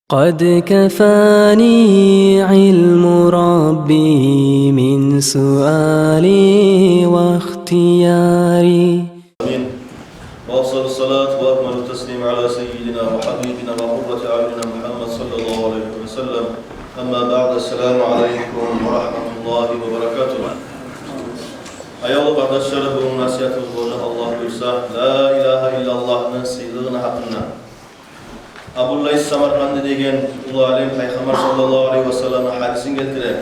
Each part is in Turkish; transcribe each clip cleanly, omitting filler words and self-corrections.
قد كفاني علم ربي من سؤالي واختياري وأفضل الصلاة وأكمل التسليم على سيدنا وحبيبنا وقرة أعيننا محمد صلى الله عليه وسلم. أما بعد، السلام عليكم ورحمة الله وبركاته. Ayol kardeşlerim, bu nasihatimiz boyunca Allah buyursa, La ilahe illallah'ın sıylığını hakkında. Abdullah Samarkandi degen ulu alim Peygamber sallallahu aleyhi ve sellem'e hadisin geldiler.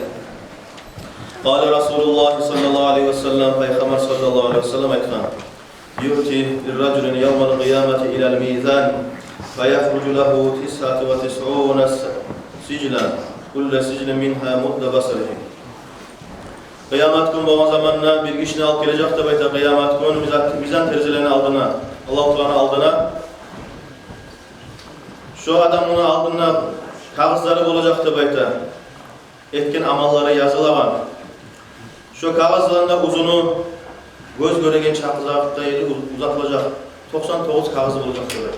Kâle Resulullah sallallahu aleyhi ve sellem, Peygamber sallallahu aleyhi ve sellem aytkan. Yu'ti bir-racülün yevmel kıyameti ilel mizan ve yahrucu lehu tis'atu ve tis'ûne siclen kulle siclen minha mudde basarihi. Kıyamet günü boğan zamanına bir kişini alıp gelecek de bayta kıyamet günü mizan terzilerini aldığına, Allah-u Teala'nın aldığına, şu adamın aldığına kağızları olacak da bayta, etkin amalları yazılagan, şu kağızlarında uzunu göz göregen çakızakta yeri uzatılacak, 99 kağızı olacak da bayta.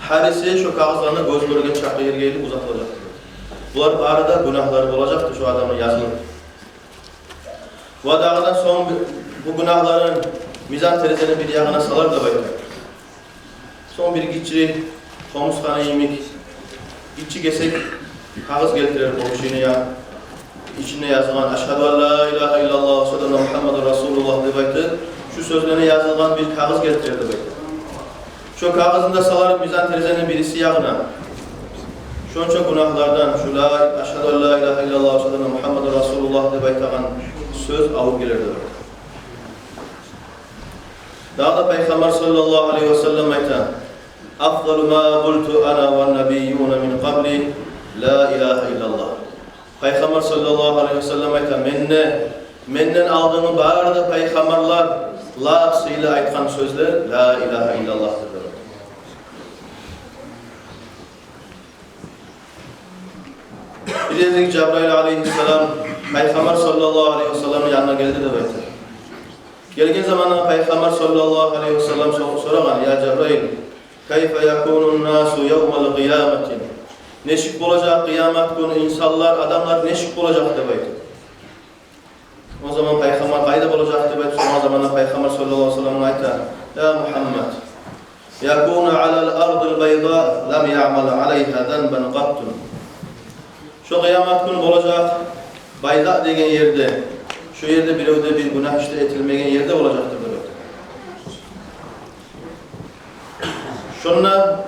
Harisi şu kağızlarında göz göregen çakı yeri uzatılacak. Bunlar arada günahları olacaktı şu adamın yazılır. Bu adamdan son bu günahların mizan terizeni bir yağına salar da bayta. Son bir gitçi, komuskanı yemik, gitçi gesek kağız getirir komşuna ya. İçine yazılan Eşhedü en la ilahe illallah ve eşhedü enne Muhammeden Resulullah de bayta. Şu sözlerine yazılan bir kağız getirir de bayta. Şu kağızında salar mizan terizenin birisi yağına. Şunca günahlardan şu la Eşhedü en la ilahe illallah ve eşhedü enne Muhammeden Resulullah de bayta'gan söz ağır gelirdi. Daha da Peygamber sallallahu aleyhi ve sellem aytan Afdalu ma qultu ana ve nebiyyuna min qabli la ilahe illallah. Peygamber sallallahu aleyhi ve sellem aytan menden aldığını bağırdı peygamberler lafzıyla aytkan sözler la ilahe illallah'tır. Bir Cebrail aleyhisselam Peygamber sallallahu aleyhi ve sellem'in yanına geldi de bayta. Gelgen zamanında Peygamber sallallahu aleyhi ve sellem soragan, ya Cebrail, kayfe yakunun nasu yevmel kıyametin. Neşik olacak kıyamet günü insanlar, adamlar neşik olacak de bayta. O zaman Peygamber kayda olacak de bayta. O zamanında Peygamber sallallahu aleyhi ve sellem ayta, ya Muhammed, yakunu alel ardil bayda lam ya'mal aleyha zenben qattun. Şu kıyamet günü olacak bayda degen yerde, şu yerde bir öde bir günah işte etilmegen yerde olacaktır böyle. Şunla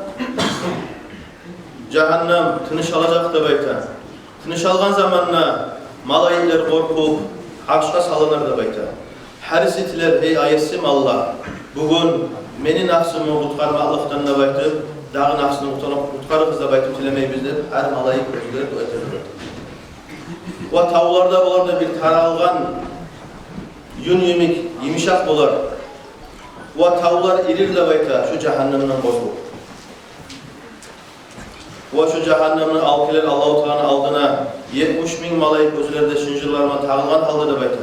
cehennem tınış alacak da bayta. Tınış algan zamanla malayikler korkup haşka salınır da bayta. Haris etiler, ey ayesim Allah, bugün meni nafsımı kutkarmaklıktan da bayta, dağı nafsını kutkarıkız da bayta tilemeyi bizde her malayik özleri dua etir. O tavlarda olar bir taralgan yün yemik, yemişak olar. O tavlar irirle bayta şu cehennemden korkup. O şu cehennemin alkiler Allah-u Teala'nın aldığına 70.000 malayik özlerde şincirlarına tağılgan halde da bayta.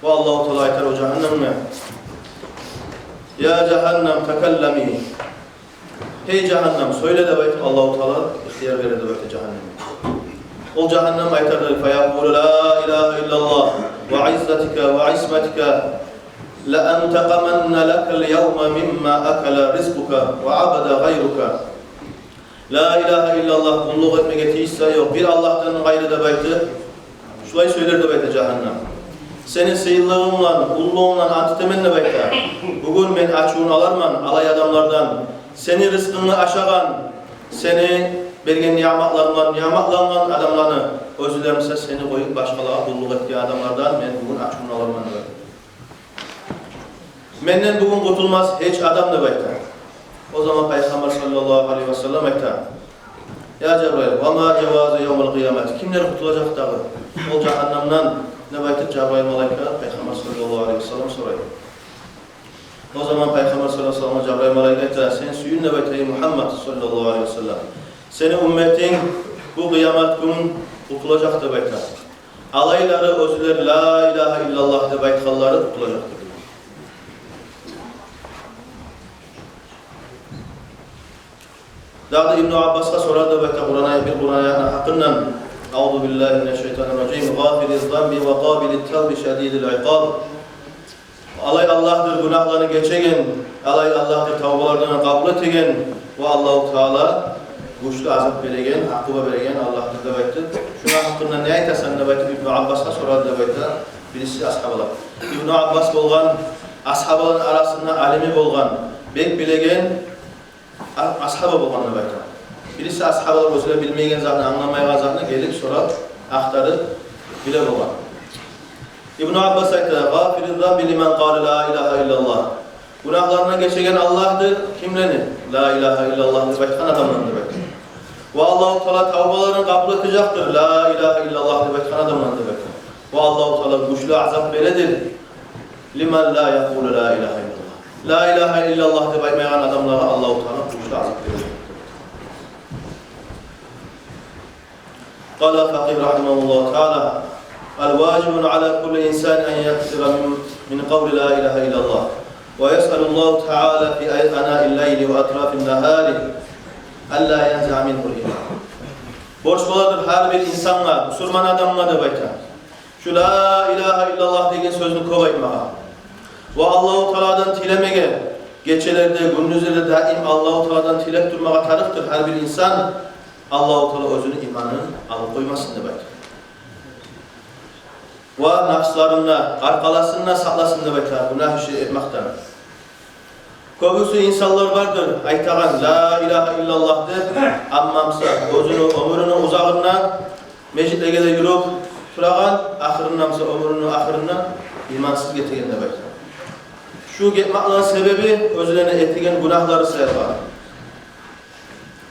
O Allah-u Teala aytar o cehenneme. Ya cehennem tekellemi. Hey cehennem söyle de bayta Allah-u Teala ihtiyar verir de bayta cehenneme. O cehennem aytardır. Feyakulu la ilahe illallah ve izzetika ve ismetika la enteqamenne lekel yevme mimma akala rizkuka ve abada gayruka. La ilahe illallah kulluk etmek etiyse yok. Bir Allah'tan gayrı da baytı. Şurayı söyler de baytı cehennem. Senin seyirliğinle, kulluğunla antitemenle baytı. Bugün ben açığını alarman alay adamlardan. Seni rızkını aşagan, seni bergen niyamatlanan adamlarını özürlerimize seni koyup başkalarına kulluk ettiği adamlardan ben bugün açığını alarman da baytı. Menden bugün kurtulmaz hiç adam da baytı. O zaman Peygamber sallallahu aleyhi ve sellem ayta. Ya Cebrail, وَمَا جَوَازِ يَوْمَ الْقِيَامَةِ. Kimler kurtulacak dağı? O cehennemden ne baytır Cebrail malaika? Peygamber sallallahu aleyhi ve sellem sorayım. O zaman Peygamber sallallahu aleyhi ve sellem Cebrail malaika ayta. Sen suyun ne baytır Muhammed sallallahu aleyhi ve sellem. Senin ümmetin bu kıyamet günün kurtulacak da baytır. Alayları, özürleri la ilahe illallah de baytkalları kurtulacak. Dağda İbn Abbas'a sorar da bekle Kur'an'a hakkından Euzu billahi mineşşeytanirracim. Gâfiriz zambi ve qâbilit tevbi şedîdil iqâb. Alay Allah'tır günahlarını geçegen, alay Allah'tır tavbalardan kabul etegen ve Allahu Teala güçlü azap beregen, akıba beregen Allah'tır da bekle. Şuna hakkında ne aytasan da bekle İbn Abbas'a sorar da bekle. Birisi ashabalar. İbn Abbas bolgan ashabaların arasında alimi bolgan, bek bilegen ashaba bolgan da bekle. Birisi ashabalar özüle bilmegen zatını, anlamayan zatını gelip sorar, aktarıp bile bolgan. İbn Abbas aytdı: "Gâfiriz zambi limen qâle la ilahe illallah." Günahlarına geçegen Allah'tır. Kimleni? La ilahe illallah diye aytkan adamlardır belki. Ve Allahu Teala tavbalarını kabul edecektir. La ilahe illallah diye aytkan adamlardır belki. Ve Allahu Teala güçlü azap veredir. Limen la yaqulu la ilahe illallah. La ilahe illallah diye aytmayan adamlara Allahu Teala güçlü azap verir. Qala faqih rahimehullah Teala: "El-vacibun ala kulli insan en yaksira min kavli la ilahe illallah." ويسأل الله تعالى في أناء الليل وأطراف النهار ألا ينزع منه الإيمان. Borç boladır her bir insanla, Müslüman adamla da bayta. Şu la ilahe illallah degen sözünü koymağa. Ve Allahu Teala'dan tilemege, geçelerde, gündüzlerde daim Allahu Teala'dan tilep durmağa tarıktır her bir insan. Allahu Teala özünü imanını alıp koymasın da bayta. Ve nafslarına, arkalasına saklasın da bayta, günah işi etmekten. Köbüsü insanlar vardır, aytagan la ilahe illallah der, ammamsa özünü, ömrünü uzağından meclitlege de yürüp turagan, ahırınamsa ömrünü ahırından imansız getegen de bayta. Şu getmakların sebebi özlerine etigen günahları sayılır.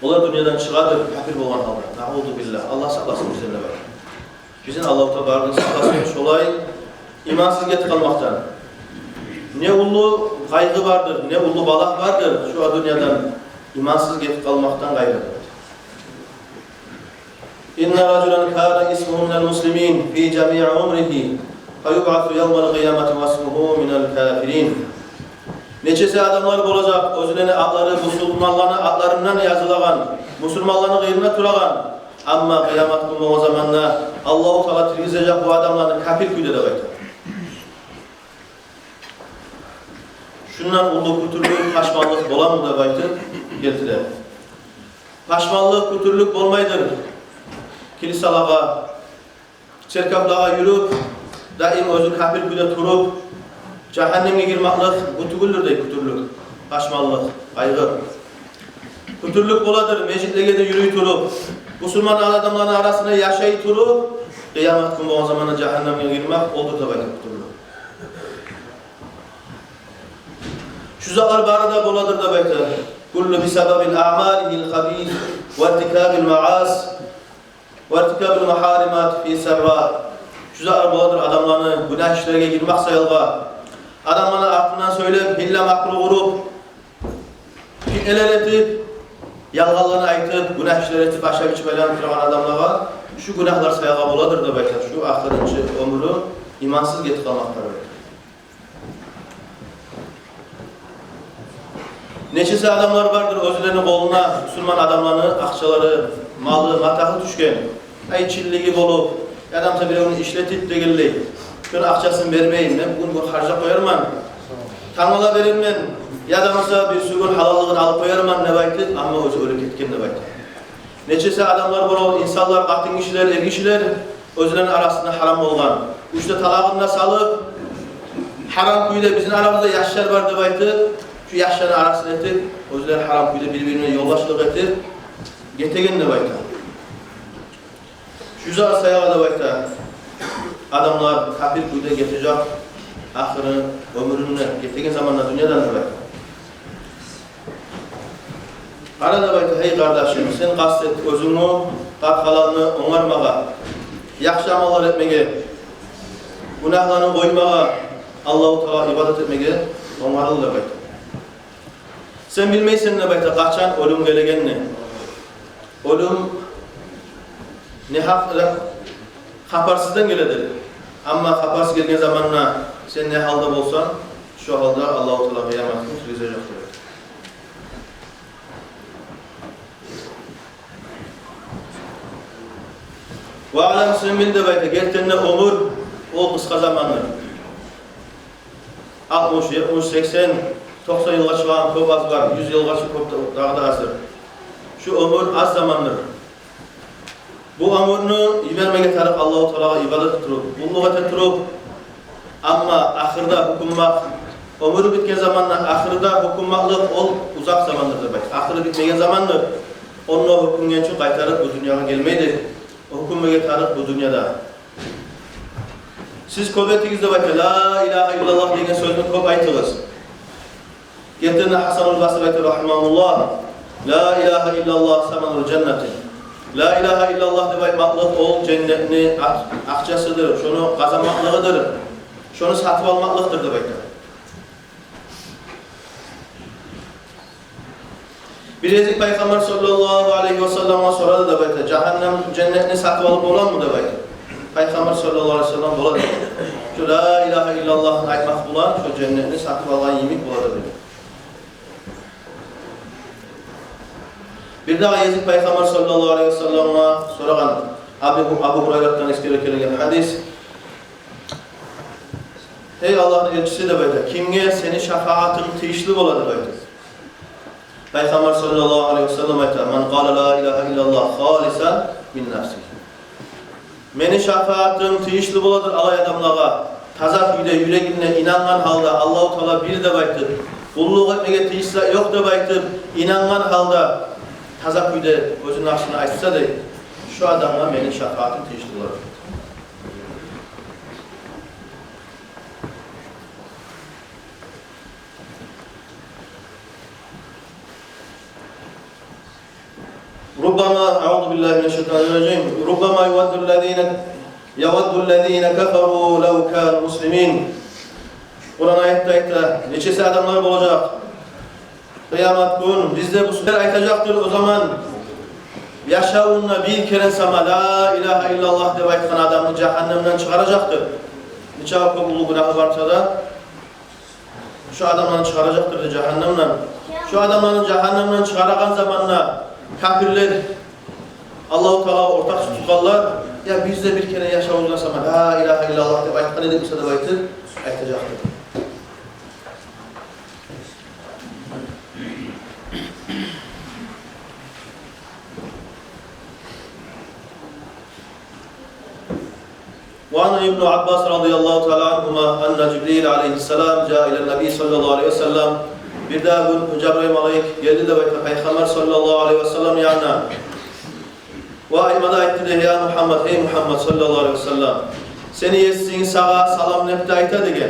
Onlar dünyadan çıkardır, kafir olan halde. Na'udhu billah, Allah saklasın bizden de bayta. Bizim Allah-u Teala'nın saklasın şolay imansız get kalmaktan. Ne ulu kaygı vardır, ne ulu balak vardır şu dünyadan imansız get kalmaktan gayrıdır. İnne raculan kana ismuhu minel muslimin fi cemi'i umrihi feyub'atu yevmel kıyameti ve ismuhu minel kafirin. Neçesi adamlar olacak, özlerine adları Müslümanların adlarından yazılagan, Müslümanların gayrına turagan. Ama kıyamet günü o zamanla Allah-u Teala tirgizecek bu adamların kafir küydede baytar. Şundan ulu kuturluk, paşmanlık bolan mı da baytır? Geltiler. Paşmanlık, kuturluk olmaydır. Kilisalağa, çerkaplığa yürüp, daim özü kafir küyde turup, cehenneme girmaklık, kutugullur dey kuturluk, paşmanlık, kaygı. Kuturluk oladır, meclitlege de yürüyü turup, Müslüman adamların arasında yaşayı turup, kıyamet günü o zamanı cehenneme girmek oldu da baytır kuturluk. Şuzalar barada boladır da baytır. Kullu bisebebil a'malihil habîs ve irtikabil ma'as ve irtikabil muharimat fi serra. Şuzalar boladır adamlarını günah işlerine girmek sayılga. Adamlarını aklından söyleyip, hille makru vurup, fitneler etip, yalğanlarını aytıp, günah işler etip, aşağı biçmelerini duran adamlara şu günahlar sayılga boladır da baytır. Şu ahırıncı ömrü imansız getip kalmaklar baytır. Neçesi adamlar vardır özlerinin koluna Müslüman adamlarını, akçaları, malı, matahı düşken, ay çilligi bolup, adamsa biri onu işletip de geldi. Şunu akçasını vermeyeyim, ben bugün bu harca koyarman, tanrıla verilmen, ya adamsa bir sürgün halallığını alıp koyarman ne baytı, ama özü öyle ketken ne baytı. Neçesi adamlar var, insanlar, katın kişiler, ev kişiler, özlerinin arasında haram olan, üçte talağında salıp, haram kuyuda bizim aramızda yaşlar var ne baytı, şu yaşların arasını etip, özler haram kuyuda birbirine yoldaşlık etip, getegen ne baytı. Şu zar sayağı da baytı. Adamlar kafir kuyuda getirecek, ahırı, ömrünü getegen zamanla dünyadan da baytı. Arada baytı, hey kardeşim, sen kastet özünü, kalkalanını onarmağa, yakşı amallar etmege, günahlarını koymağa, Allah-u Teala ibadet etmege, onarılı da baytı. Sen bilmeysen ne bayta, kaçan ölüm gelegen ne? Ölüm ne hakla haparsızdan geledir. Ama haparsız gelgen zamanla sen ne halde bolsan, şu halde Allah-u Teala kıyametini sürecektir. Ve alem sen bil de bayta gertenle ömür o kısa zamandır. 60, 70, 80, 90 yılga çıkan köp az var, 100 yılga çıkan daha da azdır. Şu ömür az zamandır. Bu ömrünü ibermege tarık Allah-u Teala'ga ibadet tutup, kulluğa tutup, ama ahırda hukummak, ömrü bitken zamanla ahırda hukummaklık ol uzak zamandır demek. Ahırı bitmegen zamandır. Onun o hukumgen için kaytarıp bu dünyaya gelmeydi. O hukummege tarık bu dünyada. Siz köp ettiğinizde bakın, La ilahe illallah degen sözünü köp aytınız. Getirine Hasan-ul Basri aytır rahimahullah, La ilahe illallah samanul cennetin. La ilahe illallah deb aytmaklık ol cennetini akçasıdır, şunu kazanmaklığıdır, şunu satıp almaklıktır deb aytır. Bir ezik Peygamber sallallahu aleyhi ve sellem'e soradı deb aytır, cehennem cennetini satıp alıp olan mı deb aytır. Peygamber sallallahu aleyhi ve sellem boladı. Şu la ilahe illallah'ın aytmak bulan, şu cennetini satıp alan yemek boladı dedi. Bir daha Yezid Peygamber sallallahu aleyhi ve sellem'e soragan Abu Hurayra'dan iskere kelgen hadis. Hey Allah'ın elçisi de böyle, kimge seni şafaatin tiyişli boladı böyle. Peygamber sallallahu aleyhi ve sellem aytır, men qala la ilahe illallah halisan min nefsih. Meni şafaatim tiyişli boladır alay adamlağa. Taza hüyde yüreğine inangan halda Allah-u Teala bir de baytır. Kulluğu etmege tiyişli yok da baytır. İnangan halda taza hüyde gözünün aksını açsa da şu adamla meni şafaatim tiyişli boladır. ربما أعوذ بالله من الشيطان الرجيم ربما يود الذين كفروا لو كانوا مسلمين. Kur'an ayette neçesi adamlar olacak. Kıyamet gün bizde bu sözler aytacaktır o zaman. Yaşavunna bir kere sama la ilahe illallah diye aytkan adamı cehennemden çıkaracaktır. Neçe kulluğu günahı varsa da şu adamları çıkaracaktır cehennemden. Şu adamların cehennemden çıkaragan zamanla kafirler Allah-u Teala ortak tutarlar. Ya biz de bir kere yaşamımızda sama la ilahe illallah diye aytkan edip de baytır aytacaktır. وعن ابن عباس رضي الله تعالى عنهما أن جبريل عليه السلام جاء إلى النبي صلى الله عليه وسلم. Bir daha bu Cebrail Melek geldi de Peygamber sallallahu aleyhi ve sellem yanına. Ve aymada etti de ya Muhammed, ey Muhammed sallallahu aleyhi ve sellem. Seni yetsin sağa salam nepte ayta degen.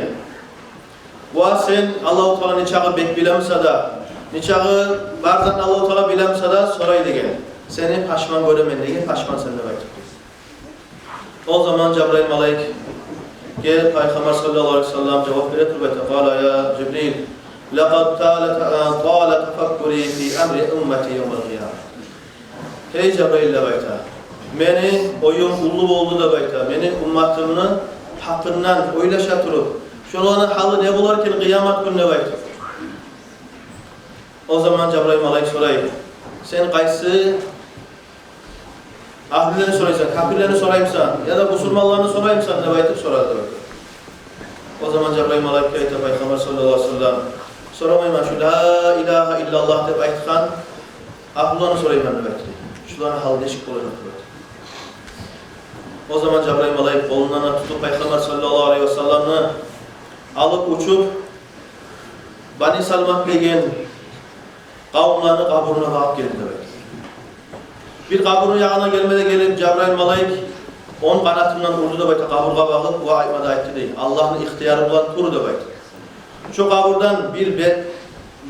Ve sen Allah-u Teala niçağı bek bilemse da, niçağı barzan Allah-u Teala bilemse da soray degen. Seni paşman göremen degen, paşman sen de baytı. O zaman Cebrail Melek gel Peygamber sallallahu aleyhi ve sellem cevap verir ve kâla ya Cibril لَقَدْ طَالَ تَفَكُّرِي فِي أَمْرِ أُمَّتِي يَوْمَ الْقِيَامَةِ. Hey Cebrail de bayta, meni oyun ullu oldu da bayta, meni ummatımın hakkından oylaşa turup, şolanın halı ne bularken kıyamet gününe bayta. O zaman Cebrail Melek sorayım, sen kaysı ahlilerini soraysan, kafirlerini sorayımsan ya da musulmanlarını sorayımsan ne bayta sorardı bayta. O zaman Cebrail Melek Peygamber sallallahu aleyhi ve sellem soramayım şu la ilahe illallah deb aytkan ahlularını sorayım ben de. Şuların halı neşik olacak. O zaman Cebrail Melek kolundan tutup Peygamber sallallahu aleyhi ve sellem'i alıp uçup Bani Salmak degen kavimlerini kaburuna bakıp geldi demek. Bir kaburun yanına gelmede gelip Cebrail Melek 10 kanatından urdu da bayta kaburga bakıp bu aymada aytti değil. Allah'ın ihtiyarı bulan turu da bayta. Şu kaburdan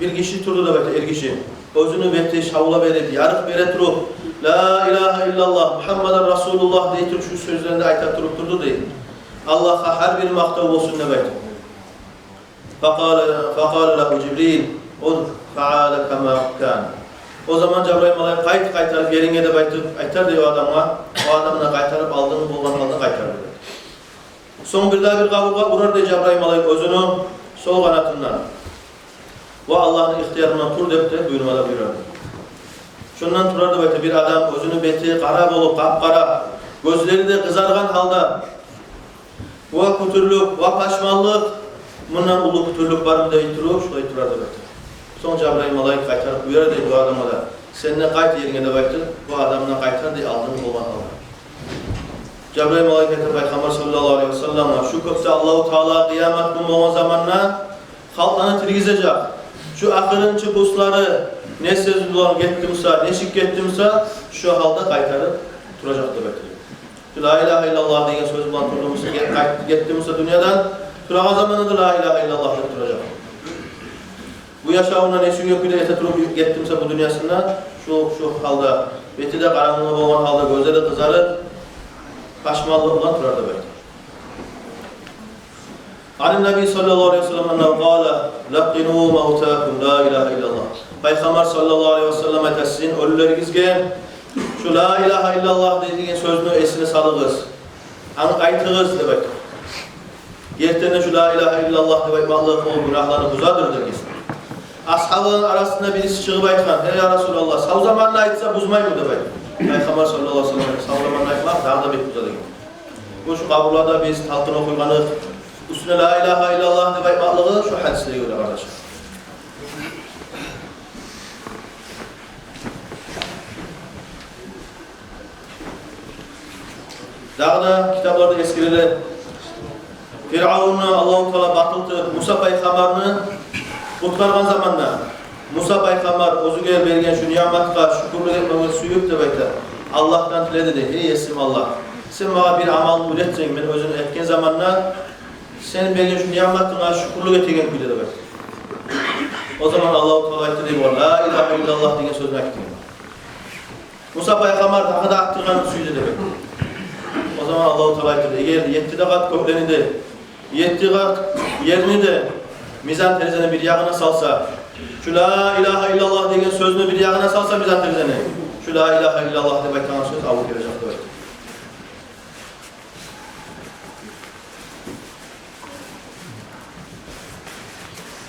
bir kişi turdu da bayta, er kişi. Özünü beti şavula verip, yarık vere turup, La ilahe illallah, Muhammeden Resulullah deyip şu sözlerinde ayta turup durdu değil. Allah'a her bir maktav olsun ne bayta. فَقَالَ لَهُ Cibril, فَعَالَ كَمَا كَانَ. O zaman Cebrail Melek kaytarıp yerine de aytar diyor adama. O adamla kaytarıp aldığını bulmanın aldığını kaytar diyor. Son bir daha bir kaburga vurar diyor Cebrail Melek özünü sol kanatından. Ve Allah'ın ihtiyarından tur deyip de buyurmada buyurar. Şundan turardı böyle bir adam özünü beti kara bulup kapkara gözleri de kızargan halda va kuturluk, va paşmanlık bundan ulu kuturluk var mı deyip durup şurayı turardı baktı. Son Cebrail malayık kaytarıp uyarı deyip bu adama da seninle kayıt yerine de baktı, bu adamdan kaytar diye aldığını olman aldı. Cebrail malayık kaytar Peygamber sallallahu aleyhi ve sellem'e şu köpte Allah-u Teala kıyamet günü olan zamanla halklarını tirgizecek. Şu akırınçı busları ne sözlü olan gettimse, ne şik gettimse şu halda kaytarıp duracaktı bekliyor. La ilahe illallah diye söz bulan turduğumuzda gettimse dünyadan turağa zamanında la ilahe illallah diye duracak. Bu yaşamına ne şun yok bile ete turup gettimse bu dünyasında şu halda beti de karanlığı olan halda gözleri kızarır paşmallığı olan turarda bekliyor. Alim Nebi sallallahu aleyhi ve sellem'e kâle لَقِّنُوا مَوْتَاكُمْ لَا إِلَٰهَ إِلَّا اللّٰهِ Peygamber sallallahu aleyhi ve sellem'e sizin ölülerinizge şu la ilahe illallah dediğin sözünü esine salıgız. Aytığız demek. Yertene şu la ilahe illallah demek Allah'ın o günahlarını buzadır der kesin. Ashabının arasında birisi çıkıp aytkan, hey ya Resulallah, sağ zamanla aytsa buzmay mı demek. Peygamber sallallahu aleyhi ve sellem sağ zamanla aytmak daha da bir buzadır. Bu şu kabulada biz talkın okuyganı üstüne la ilahe illallah demek Allah'ı şu hadisleri göre arkadaşlar. Daha da kitaplarda eskileri Firavun'u Allah-u Teala batıldı, Musa Peygamber'ini kutlargan zamanla Musa Peygamber ozuge bergen şu niyametka şükürlük etmemi suyup demekler. Allah'tan tiledi de, ey esim Allah, sen bana bir amal üreteceksin, ben özünü etken zamanla senin bergen şu niyametine şükürlük etken güyle demek. O zaman Allah-u Teala ettiği var, la ilahe illallah diye sözüne ettiği var. Musa Peygamber daha da attırgan suydu demek. O zaman Allah-u Teala ettiği eğer 7 kat köklerini de 7 kat yerini de mizan terizeni bir yağına salsa, şu la ilahe illallah diye sözünü bir yağına salsa mizan terizeni, şu la ilahe illallah demek tanı söz avuk gelecek demek.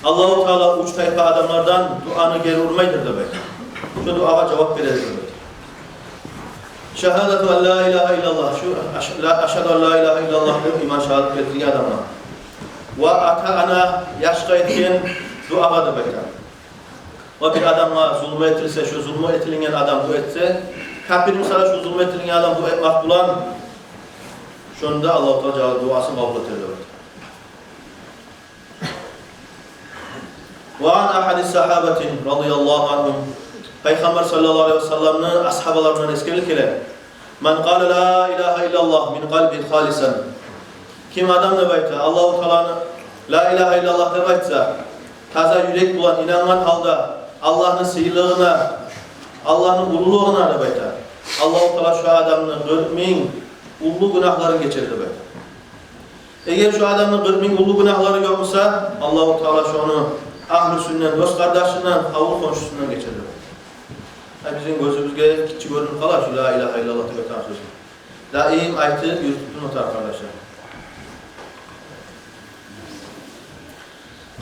Allah-u Teala uç tayfa adamlardan duanı geri vurmaydır demek. Şu duaya cevap verir demek. Şehadetu en la ilahe illallah, şu aşhadu en la ilahe illallah diye iman şehadet getirdiği adamlar. Ve ata-ana yaşka etken duağa da bekler. O bir adamla zulmü etilse, şu zulmü etilingen adam bu etse, kafir misala şu zulmü etilingen adam bu etmek bulan, şunda Allah-u Teala duasını kabul eder. Ve an ahadis sahabetin radıyallahu anhum Peygamber sallallahu aleyhi ve sellem'nin ashabalarından eskilirken men kâle la ilahe illallah min kalbi halisan kim adam ne bayta Allah-u Teala'nın la ilahe illallah ne baytsa taza yürek bulan inanan halda Allah'ın sığlığına Allah'ın ululuğuna ne bayta Allah-u Teala şu adamın 40.000 ullu günahlarını geçirir bayta. Eğer şu adamın 40.000 ullu günahları yoksa Allah-u Teala şu onu ahl-i sünnet, dost kardeşinden, avul komşusundan geçirir. Bizim gözümüzge küçük görünüp kalar şu la ilahe illallah diye bir sözü. Daim ayeti yürütüp notar arkadaşlar.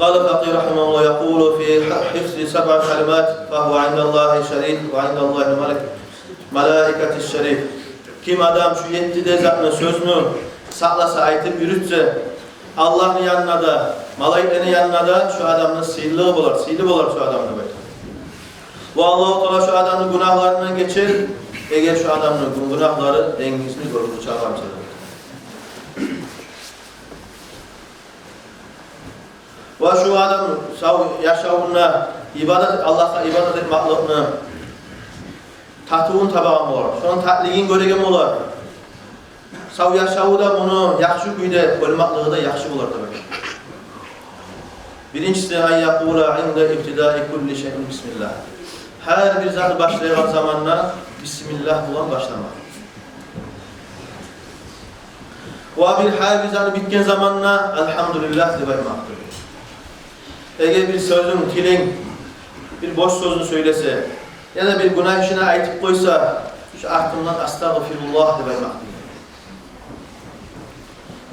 قال الفقيه رحمه الله يقول في حفظ 7 كلمات فهو عند الله شريف وعند الله ملائكة الشريف. Kim adam şu 7 de zatının sözünü saklasa, ayetip yürütse Allah'ın yanına da, malaiklerin yanına da şu adamın sihirli olur şu adamın böyle. Bu Allah-u Teala şu adamın günahlarından geçer, eğer şu adamın günahları dengisini görür, çağırmışlar. Ve şu adam yaşamına Allah'a ibadet etmekliğini tatuvun tabağım olur, şunun tatligin göregen olur. Sav yaşavu da bunu yaxşı kuyda ölmekliği da yaxşı olur demek. Birincisi en yakula inde ibtidai kulli şeyin bismillah. Her bir zatı başlayan zamanla bismillah bulan başlamak. Ve bir her bir zatı bitken zamanla elhamdülillah demek maktul. Eğer bir sözün, tilin bir boş sözünü söylese ya da bir günah işine aytıp koysa şu aklımdan astagfirullah demek maktul.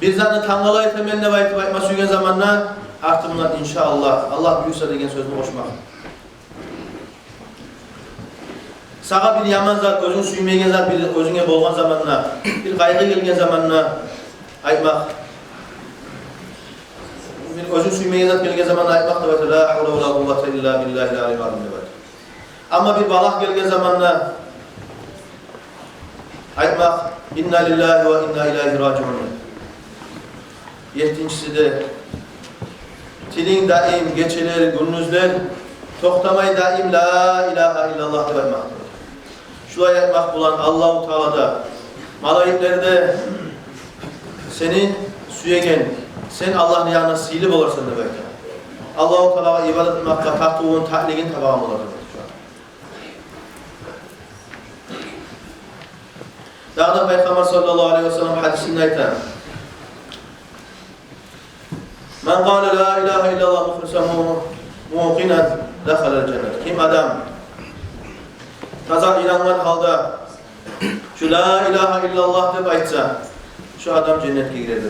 Bir zatı tangalayı temeline baytıp aytma söyleyen zamanla artımdan inşallah Allah büyükse degen sözünü koşmak. Sağa bir yaman zat, özün süymegen zat, bir özüne bolgan zamanına, bir kaygı gelgen zamanına aytmak. Bir özün süymegen zat gelgen zamanına aytmak da bayta la havle ve la kuvvete illa billahil aliyyil azim de bayta. Ama bir balak gelgen zamanına aytmak inna lillahi ve inna ileyhi raciun. Yettincisi de tilin daim geçeler, gündüzler toktamay daim la ilahe illallah de aytmak. Şulay aytmak bulan Allah-u Teala'da malayiklerde seni süyegen, sen Allah'ın yanına silip olursun de bayta. Allah-u Teala'ya ibadet etmekle taktuğun, ta'ligin tabağım olur. Dağda Peygamber sallallahu aleyhi ve sellem hadisinde aytan men qâle la ilahe illallah muhlisen muqinen dekhalel cennet. Kim adam taza inangan halda şu la ilahe illallah deb aytsa şu adam cennetke girer.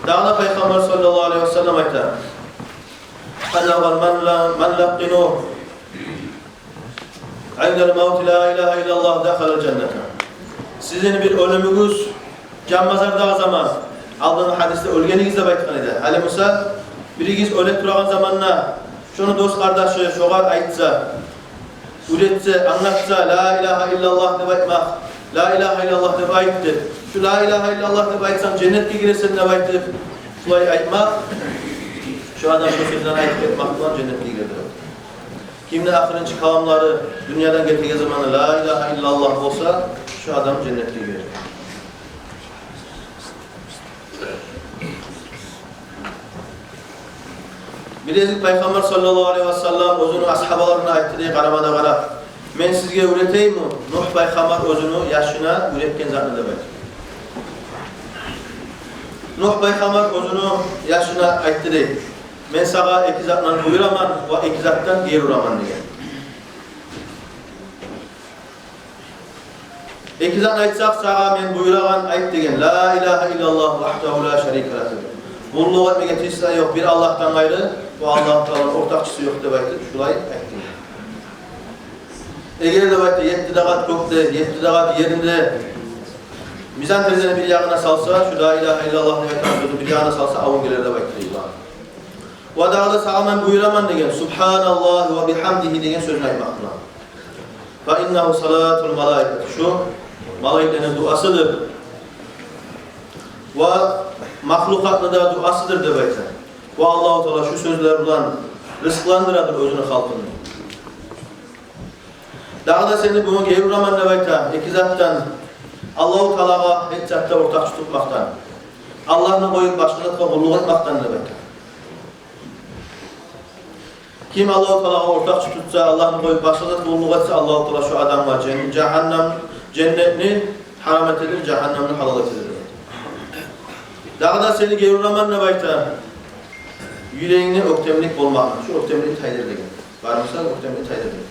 Dağda Peygamber sallallahu aleyhi ve sellem aytan men laqinu عِنْدَ الْمَوْتِ لَا إِلَٰهَ إِلَّا اللّٰهُ دَخَلَ الْجَنَّةَ. Sizin bir ölümünüz canmazardağı zaman aldığın hadiste ölgenigizde baytkan edi. Hali Musa birigiz ölet durağın zamanına şunu dost kardeşi şoğar aytsa, üretse, anlatsa la ilahe illallah deb aytmak, la ilahe illallah deb aytdı. Şu la ilahe illallah deb aytsan cennetke girersin deb aytdı. Şulay aytmak, şu adam şu sözden aytıp etmek bilen cennetke girerdi. Kimde ahirинчи kavamları dünyadan getirdiği zamanı la ilahe illallah olsa şu adam cennetke girer. Bilezik Peygamber sallallahu aleyhi ve sellem özünü ashabalarına ayttığı qaramada qarab men sizge üreteyim mi? Nuh Peygamber özünü yaşına üretken zatını da bayt. Nuh Peygamber özünü yaşına ayttığı men sağa iki zatdan buyuraman ve iki zattan geri uraman degan. İki zat aytsak sağa men buyuragan ayt degen la ilahe illallah vahdehu la şerike leh. Kulluğa etmegen tesisa yok bir Allah'tan gayrı ve Allah Teala'nın ortakçısı yok deb aytdı. Şulay aytdı. Eger deb aytdı 7 dagat kökte, 7 dagat yerinde mizan terzini bir yağına salsa şu la ilahe illallah deb aytgan sözü bir yağına salsa avun gelir deb aytdı. Ve dağda sağaman buyuraman degen Subhanallah ve bihamdihi degen sözünü aytmakla. Fa innehu salatul malaiket. Şu malaiklerin duasıdır. Ve mahlukatlı da duasıdır deb aytsa. Ve Allah-u Teala şu sözler bilen rızıklandıradır özünü halkını. Dağda seni bunu gevuraman deb ayta. İki zattan Allah-u Teala'ga hiç zatta ortakçı tutmaktan. Allah'ını koyup başkalarına kulluk etmaktan deb ayta. Kim Allah-u Teala'ga ortakçı tutsa, Allah'ını koyup başkalarına kulluk etse Allah-u Teala şu adamla cehennem cennetini haram ededir, cehennemini halal ededir. Dağda seni gevuraman deb ayta. Yüreğine öktemlik olmak, şu öktemlik taydır degen. Varmasa öktemlik taydır degen.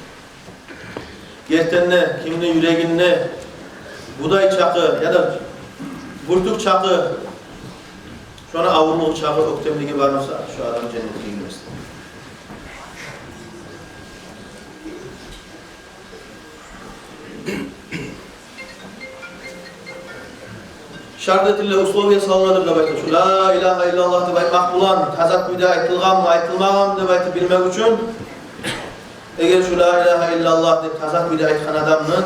Gertenine, kimine yüreğine buday çakı ya da burtuk çakı, şuna avurluk çakı öktemliği varmasa şu adam cennetine girmez. Şardet ile uslubiye salınır deb aytdı. Şu la ilahe illallah deb aytmak bulan tazakkuyda aytılgan mı, aytılmagan mı deb aytıp bilmek üçün eğer şu la ilahe illallah deb tazakkuyda aytgan adamın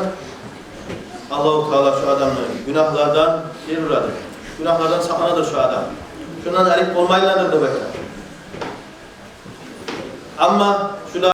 Allah-u Teala şu adamı günahlardan geri uradır. Günahlardan sakınadır şu adam. Şundan erik olmaylandır deb aytdı. Ama şu